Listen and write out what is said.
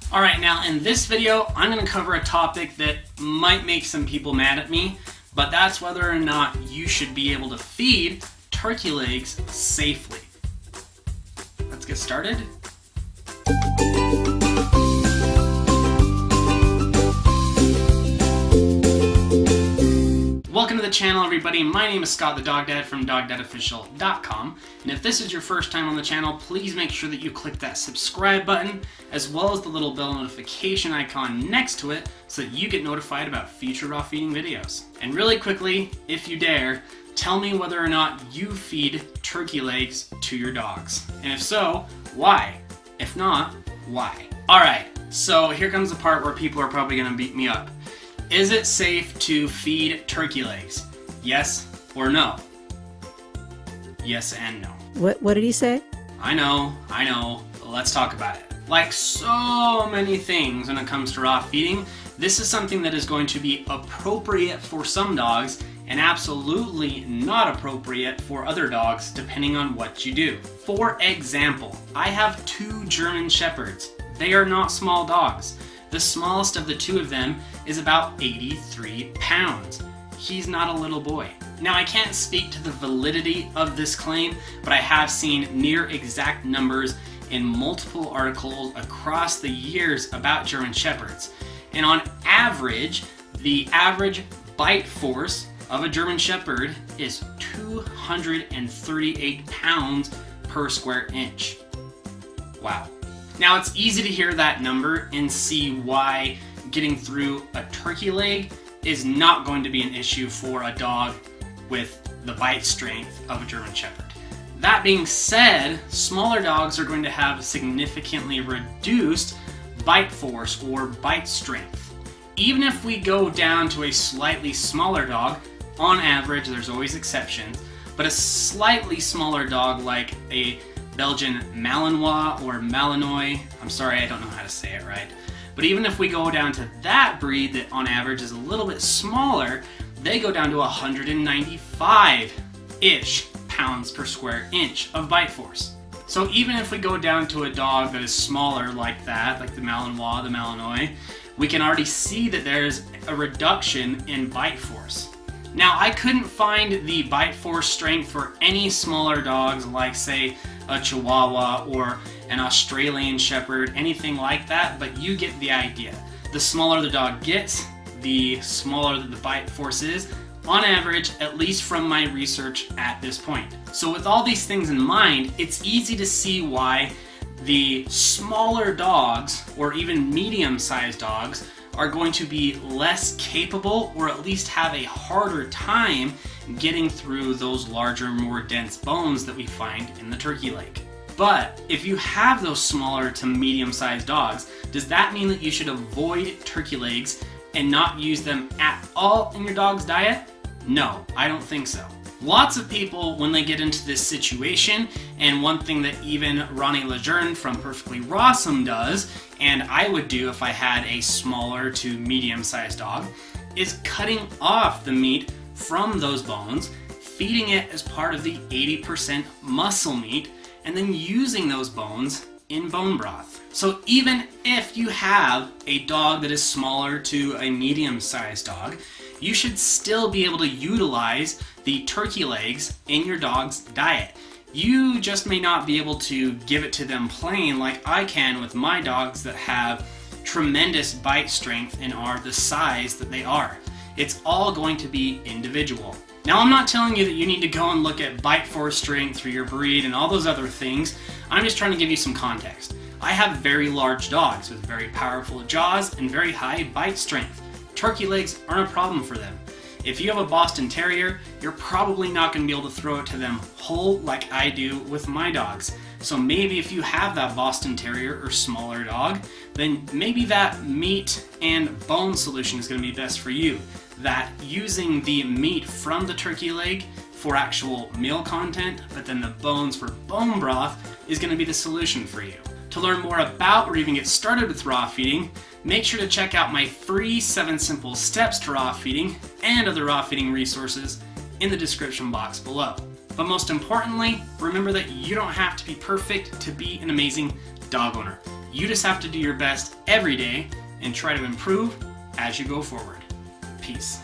Alright, now in this video, I'm going to cover a topic that might make some people mad at me, but that's whether or not you should be able to feed turkey legs safely. Let's get started. Welcome to the channel, everybody. My name is Scott the Dog Dad from DogDadOfficial.com, and if this is your first time on the channel, please make sure that you click that subscribe button as well as the little bell notification icon next to it so that you get notified about future raw feeding videos. And really quickly, if you dare, tell me whether or not you feed turkey legs to your dogs. And if so, why? If not, why? Alright, so here comes the part where people are probably going to beat me up. Is it safe to feed turkey legs? Yes or no? Yes and no. What did he say? I know. Let's talk about it. Like so many things when it comes to raw feeding, this is something that is going to be appropriate for some dogs and absolutely not appropriate for other dogs depending on what you do. For example, I have 2 German Shepherds. They are not small dogs. The smallest of the 2 of them is about 83 pounds. He's not a little boy. Now, I can't speak to the validity of this claim, but I have seen near exact numbers in multiple articles across the years about German Shepherds. And on average, the average bite force of a German Shepherd is 238 pounds per square inch. Wow. Now, it's easy to hear that number and see why getting through a turkey leg is not going to be an issue for a dog with the bite strength of a German Shepherd. That being said, smaller dogs are going to have significantly reduced bite force or bite strength. Even if we go down to a slightly smaller dog, on average, there's always exceptions, but a slightly smaller dog like a Belgian Malinois or Malinois, I'm sorry, I don't know how to say it right, but even if we go down to that breed that on average is a little bit smaller, they go down to 195-ish pounds per square inch of bite force. So even if we go down to a dog that is smaller like that, like the Malinois, the Malinois, we can already see that there's a reduction in bite force. Now, I couldn't find the bite force strength for any smaller dogs like, say, a Chihuahua or an Australian Shepherd, anything like that, but you get the idea. The smaller the dog gets, the smaller the bite force is, on average, at least from my research at this point. So with all these things in mind, it's easy to see why the smaller dogs, or even medium-sized dogs, are going to be less capable or at least have a harder time getting through those larger, more dense bones that we find in the turkey leg. But if you have those smaller to medium-sized dogs, does that mean that you should avoid turkey legs and not use them at all in your dog's diet? No, I don't think so. Lots of people, when they get into this situation, and one thing that even Ronnie Lejeune from Perfectly Rawsome does, and I would do if I had a smaller to medium-sized dog, is cutting off the meat from those bones, feeding it as part of the 80% muscle meat, and then using those bones in bone broth. So even if you have a dog that is smaller to a medium-sized dog, you should still be able to utilize the turkey legs in your dog's diet. You just may not be able to give it to them plain like I can with my dogs that have tremendous bite strength and are the size that they are. It's all going to be individual. Now, I'm not telling you that you need to go and look at bite force strength for your breed and all those other things. I'm just trying to give you some context. I have very large dogs with very powerful jaws and very high bite strength. Turkey legs aren't a problem for them. If you have a Boston Terrier, you're probably not going to be able to throw it to them whole like I do with my dogs. So maybe if you have that Boston Terrier or smaller dog, then maybe that meat and bone solution is going to be best for you. That using the meat from the turkey leg for actual meal content, but then the bones for bone broth is going to be the solution for you. To learn more about or even get started with raw feeding, make sure to check out my free 7 simple steps to raw feeding and other raw feeding resources in the description box below. But most importantly, remember that you don't have to be perfect to be an amazing dog owner. You just have to do your best every day and try to improve as you go forward. Peace.